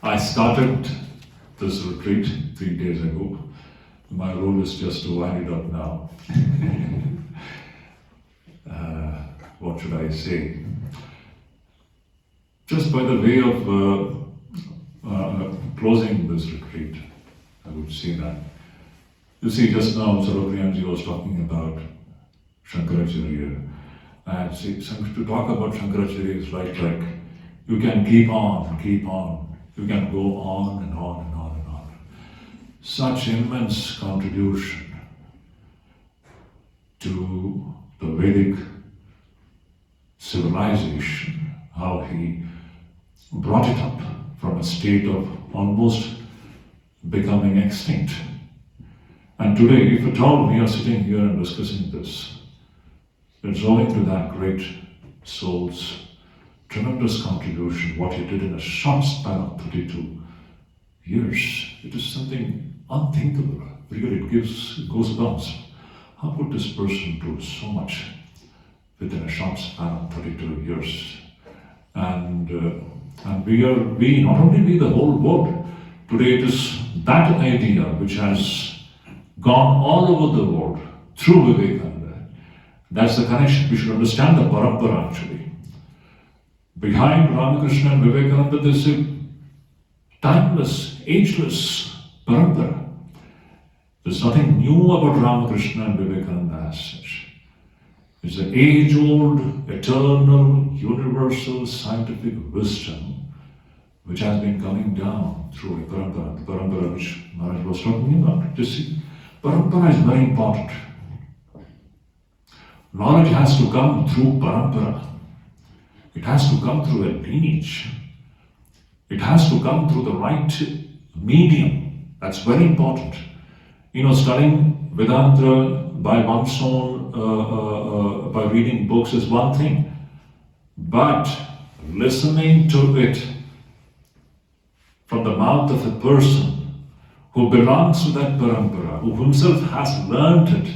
I started this retreat 3 days ago, my role is just to wind it up now. What should I say? Just by the way of closing this retreat, I would say that. You see, just now Sarvapriyananda was talking about Shankaracharya And see, to talk about Shankaracharya is like you can keep on. You can go on and on and on and on. Such immense contribution to the Vedic civilization, how he brought it up from a state of almost becoming extinct. And today, if at all we are sitting here and discussing this, it's owing to that great soul's tremendous contribution, what he did in a short span of 32 years. It is something unthinkable. Really, it gives goosebumps. How could this person do so much within a short span of 32 years? And we, not only we, the whole world. Today it is that idea which has gone all over the world through Vivekananda. That's the connection. We should understand the parampara actually. Behind Ramakrishna and Vivekananda, there's a timeless, ageless parampara. There's nothing new about Ramakrishna and Vivekananda as such. It's an age-old, eternal, universal scientific wisdom which has been coming down through a parampara, the parampara which Maharaj was talking about. You see, parampara is very important. Knowledge has to come through parampara. It has to come through a lineage. It has to come through the right medium. That's very important. Studying Vedanta by one's own, by reading books is one thing. But listening to it from the mouth of a person who belongs to that parampara, who himself has learned it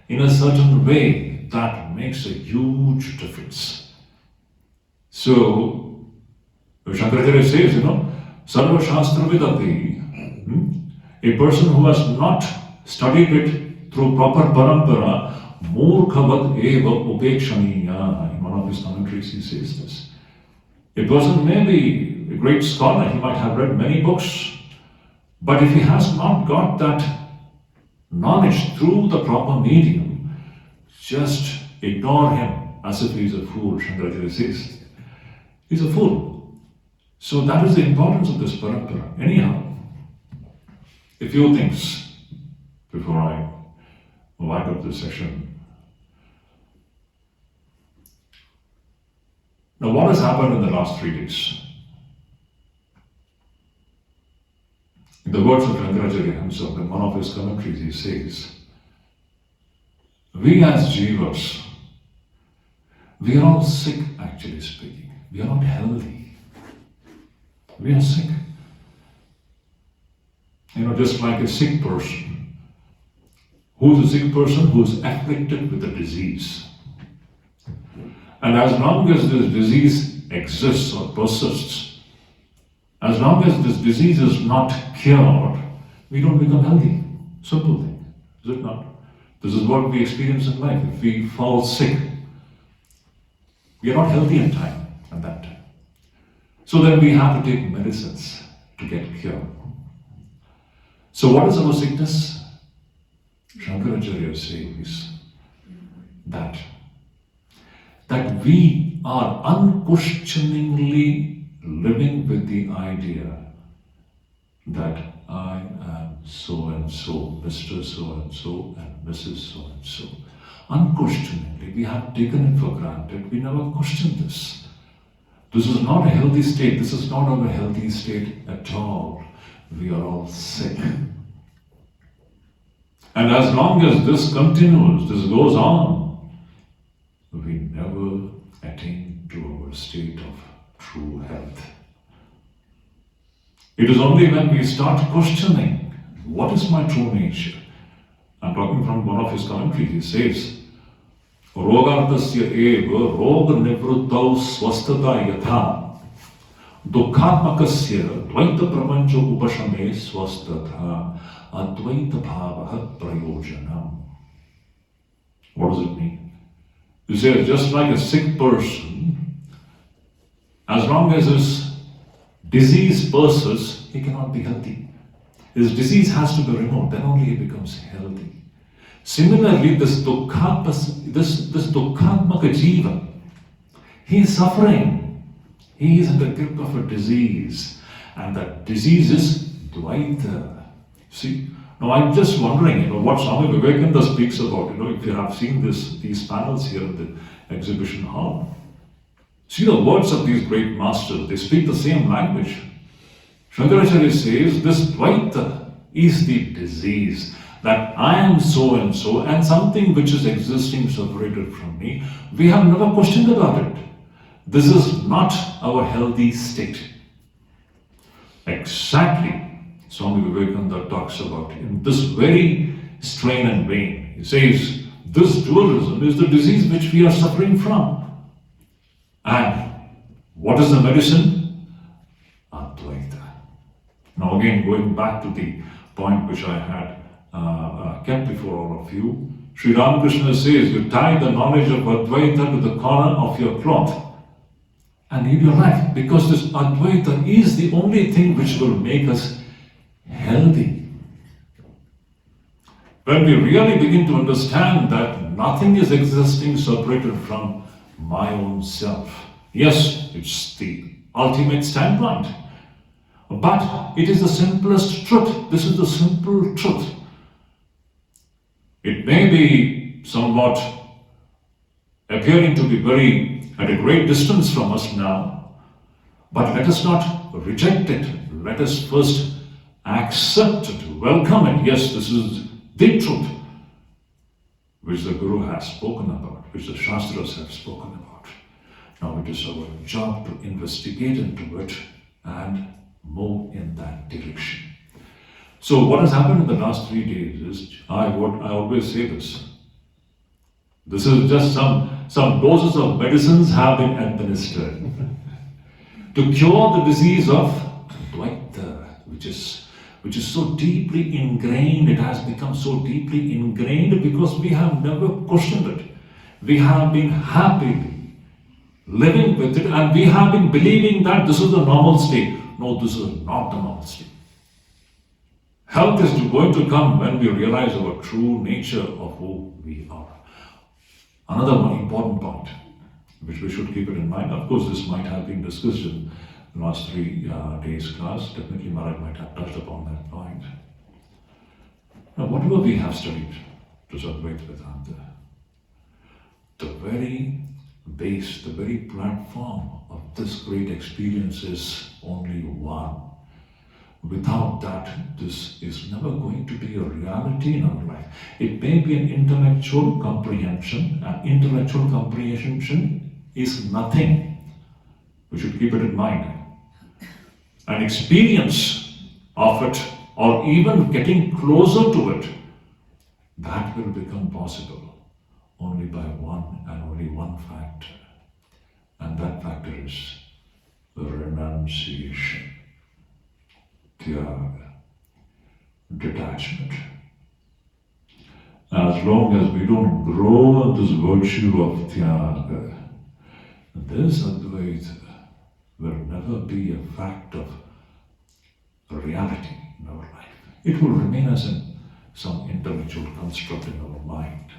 in a certain way, that makes a huge difference. So, Shankaracharya says, Sarva Shastra Vidapi, a person who has not studied it through proper parampara, Murkhavad eva upekshaniya. In one of his commentaries he says this. A person may be a great scholar, he might have read many books, but if he has not got that knowledge through the proper medium, just ignore him as if he is a fool, Shankaracharya says. He's a fool. So that is the importance of this parampara. Anyhow, a few things before I wind up this session. Now, what has happened in the last 3 days? In the words of Shankaracharya himself, in one of his commentaries, he says, we as jivas, we are all sick, actually speaking. We are not healthy. We are sick. Just like a sick person. Who is a sick person? Who is afflicted with a disease. And as long as this disease exists or persists, as long as this disease is not cured, we don't become healthy. Simple thing, is it not? This is what we experience in life. If we fall sick, we are not healthy in time, at that time. So then we have to take medicines to get cured. So what is our sickness? Shankaracharya says that we are unquestioningly living with the idea that I am so and so, Mr. so and so, and Mrs. so and so. Unquestioningly, we have taken it for granted. We never question this. This is not a healthy state. This is not our healthy state at all. We are all sick. And as long as this continues, this goes on, we never attain to our state of true health. It is only when we start questioning, what is my true nature? I'm talking from one of his commentaries. He says, Rogartasya eva roga nivruttau swasthata yatha dukkhatmakasya dvaita prapancha upashame swasthatha advaita bhavaha prayojanam. What does it mean? He says, just like a sick person, as long as his disease persists, he cannot be healthy. His disease has to be removed, then only he becomes healthy. Similarly, this dukkhatma Namaka Jiva. He is suffering. He is in the grip of a disease. And that disease is Dvaita. See? Now I'm just wondering, what Swami Vivekananda speaks about, if you have seen these panels here in the exhibition hall. See the words of these great masters, they speak the same language. Shankaracharya says, this Dvaita is the disease, that I am so and so, and something which is existing separated from me. We have never questioned about it. This is not our healthy state. Exactly. Swami Vivekananda talks about in this very strain and vein. He says, this dualism is the disease which we are suffering from. And what is the medicine? Advaita. Now again, going back to the point which I had kept before all of you, Sri Ramakrishna says, you tie the knowledge of Advaita to the corner of your cloth and lead your life, because this Advaita is the only thing which will make us healthy. When we really begin to understand that nothing is existing separated from my own self. Yes, it's the ultimate standpoint, but it is the simplest truth. This is the simple truth. It may be somewhat appearing to be very at a great distance from us now, but let us not reject it. Let us first accept it, welcome it. Yes, this is the truth which the Guru has spoken about, which the Shastras have spoken about. Now it is our job to investigate into it and move in that direction. So what has happened in the last 3 days is, I always say this. This is just some doses of medicines have been administered to cure the disease of Dvaita, which is so deeply ingrained. It has become so deeply ingrained because we have never questioned it. We have been happily living with it, and we have been believing that this is the normal state. No, this is not the normal state. Health is going to come when we realize our true nature of who we are. Another one important point, which we should keep it in mind. Of course, this might have been discussed in the last 3 days class. Definitely Maharaj might have touched upon that point. Now, whatever we have studied to Advaita Vedanta, the very base, the very platform of this great experience is only one. Without that, this is never going to be a reality in our life. It may be an intellectual comprehension, and intellectual comprehension is nothing. We should keep it in mind. An experience of it, or even getting closer to it, that will become possible only by one and only one factor. And that factor is renunciation. Tyaga, detachment. As long as we don't grow in this virtue of Tyaga, this Advaita will never be a fact of reality in our life. It will remain as some intellectual construct in our mind.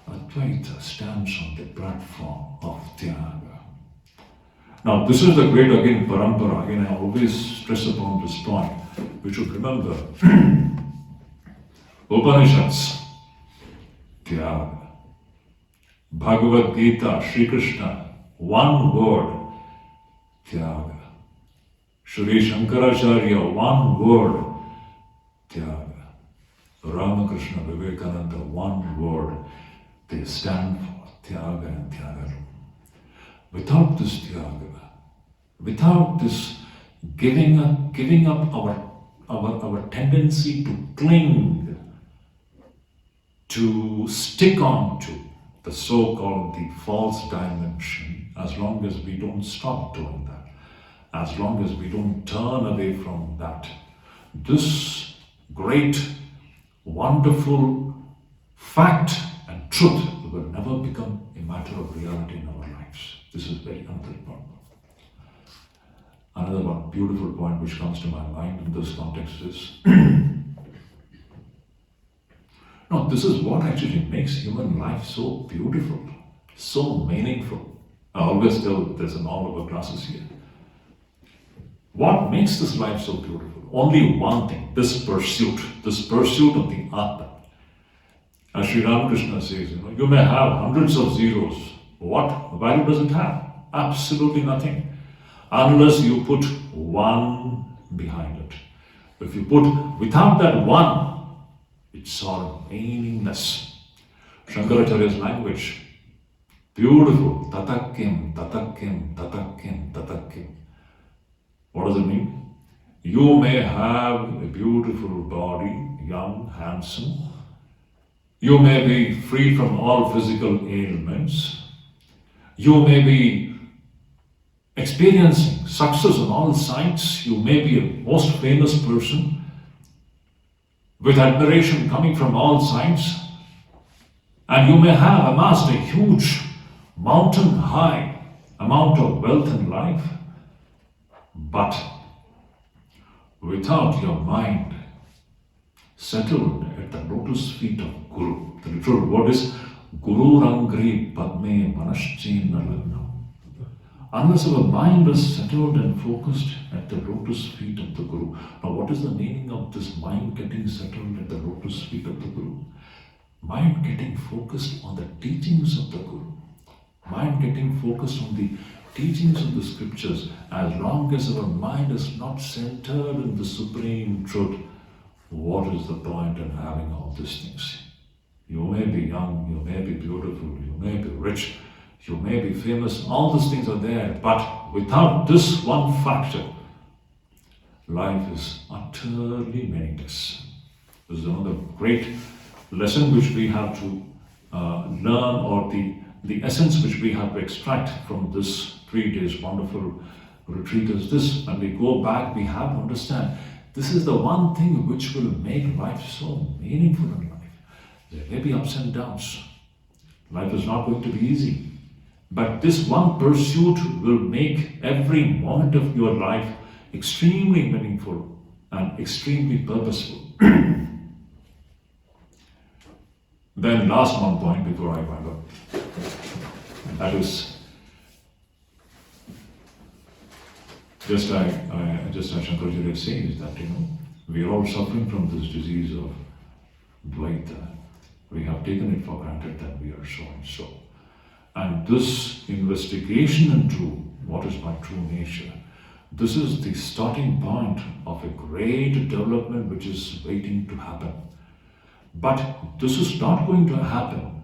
Advaita stands on the platform of Tyaga. Now, this is the great, again, parampara. Again, I always stress upon this point. We should remember Upanishads, Tyaga. Bhagavad Gita, Sri Krishna, one word, Tyaga. Sri Shankaracharya, one word, Tyaga. Ramakrishna, Vivekananda, one word. They stand for Tyaga and Tyaga. Without this Tyaga, without this giving up our tendency to cling, to stick on to the so-called the false dimension, as long as we don't stop doing that, as long as we don't turn away from that, this great, wonderful fact and truth will never become a matter of reality in our lives. This is very important. Another one beautiful point which comes to my mind in this context is no, this is what actually makes human life so beautiful. So meaningful. I always tell there's an all over classes here. What makes this life so beautiful? Only one thing, this pursuit of the Atma. As Sri Ramakrishna says, you may have hundreds of zeros. What value does it have? Absolutely nothing. Unless you put one behind it. If you put without that one, it's all meaningless. Shankaracharya's language, beautiful. Tatakim, tatakim, tatakim, tatakim. What does it mean? You may have a beautiful body, young, handsome. You may be free from all physical ailments. You may be experiencing success on all sides. You may be a most famous person with admiration coming from all sides. And you may have amassed a huge, mountain-high amount of wealth in life. But without your mind settled at the lotus feet of Guru, the literal word is Guru Rangri Padme Manaschena Lagna. Unless our mind is settled and focused at the lotus feet of the Guru. Now, what is the meaning of this mind getting settled at the lotus feet of the Guru? Mind getting focused on the teachings of the Guru. Mind getting focused on the teachings of the scriptures. As long as our mind is not centered in the supreme truth, what is the point in having all these things? You may be young, you may be beautiful, you may be rich, you may be famous, all these things are there, but without this one factor, life is utterly meaningless. This is another great lesson which we have to learn, or the essence which we have to extract from this 3 days wonderful retreat is this. When we go back, we have to understand this is the one thing which will make life so meaningful in life. There may be ups and downs. Life is not going to be easy. But this one pursuit will make every moment of your life extremely meaningful and extremely purposeful. Then last one point before I wind up. That is, just as Shankaracharya says that, we are all suffering from this disease of Advaita. We have taken it for granted that we are so and so. And this investigation into what is my true nature, this is the starting point of a great development which is waiting to happen. But this is not going to happen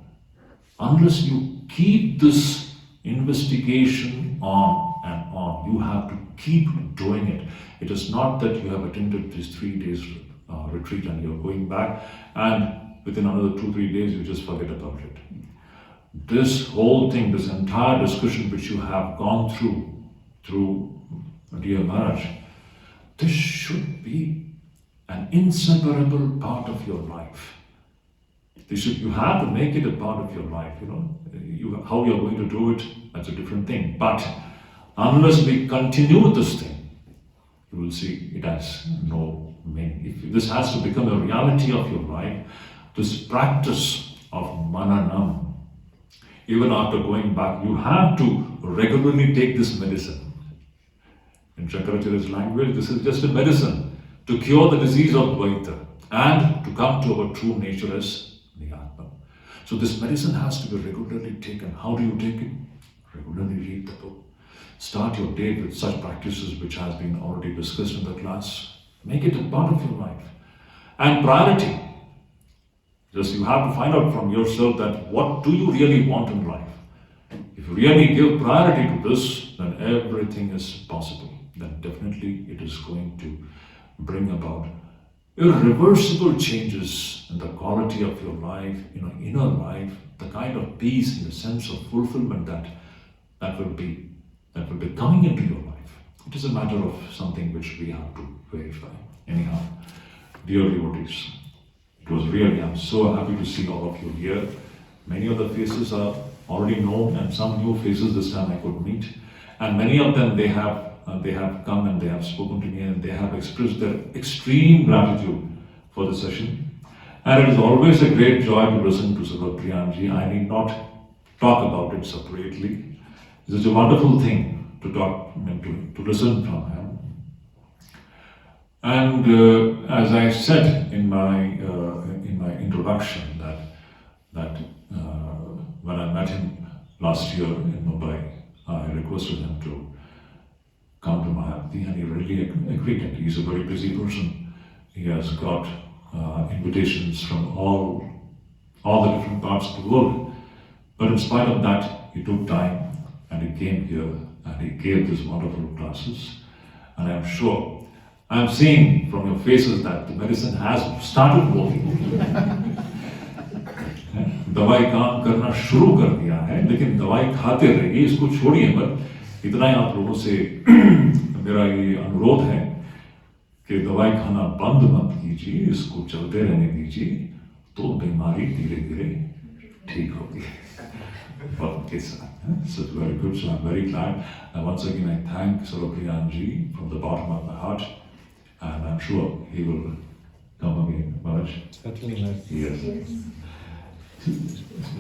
unless you keep this investigation on and on. You have to keep doing it. It is not that you have attended this 3 days retreat and you're going back and within another 2-3 days you just forget about it. This whole thing, this entire discussion which you have gone through dear Maharaj, this should be an inseparable part of your life. You have to make it a part of your life, how you're going to do it, that's a different thing. But unless we continue this thing, you will see it has no meaning. If this has to become a reality of your life, this practice of mananam, even after going back, you have to regularly take this medicine. In Shankaracharya's language, this is just a medicine to cure the disease of Dvaita and to come to our true nature as the Atma. So this medicine has to be regularly taken. How do you take it? Regularly read the book. Start your day with such practices which has been already discussed in the class. Make it a part of your life. And priority. Just you have to find out from yourself that what do you really want in life. If you really give priority to this, then everything is possible. Then definitely it is going to bring about irreversible changes in the quality of your life, inner life, the kind of peace and the sense of fulfillment that will be coming into your life. It is a matter of something which we have to verify. Anyhow, dear devotees, it was really, I'm so happy to see all of you here. Many of the faces are already known and some new faces this time I could meet. And many of them, they have come and they have spoken to me and they have expressed their extreme gratitude for the session. And it is always a great joy to listen to Sarvapriyananda. I need not talk about it separately. It's a wonderful thing to talk, to listen from him. And as I said in my introduction, that when I met him last year in Mumbai, I requested him to come to Mayavati, and he really agreed. And he's a very busy person. He has got invitations from all the different parts of the world. But in spite of that, he took time and he came here and he gave these wonderful classes. And I'm sure, I'm seeing from your faces that the medicine has started working. दवाई काम करना शुरू कर दिया है, लेकिन दवाई खाते रहिए, इसको छोड़िए मत। इतना ही आप लोगों से मेरा ये अनुरोध है कि दवाई खाना बंद मत कीजिए, इसको चलते रहने दीजिए, तो बीमारी धीरे धीरे ठीक होगी वक्त के साथ। So it's very good. So I'm very glad. And once again, I thank Sarvapriyananda from the bottom of my heart, and I'm sure he will come again. Maharaj? Certainly, Maharaj. Yes.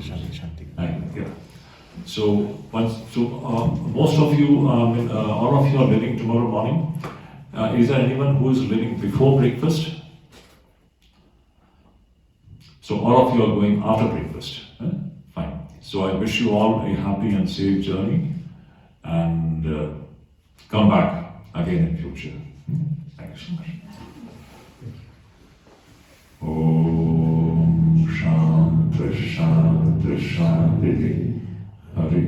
Shanti. Yeah. So most of you, all of you are leaving tomorrow morning. Is there anyone who is leaving before breakfast? So all of you are going after breakfast. Fine. So I wish you all a happy and safe journey, and come back again in future. Thank you so much. Om Shanti Shanti Shanti Hari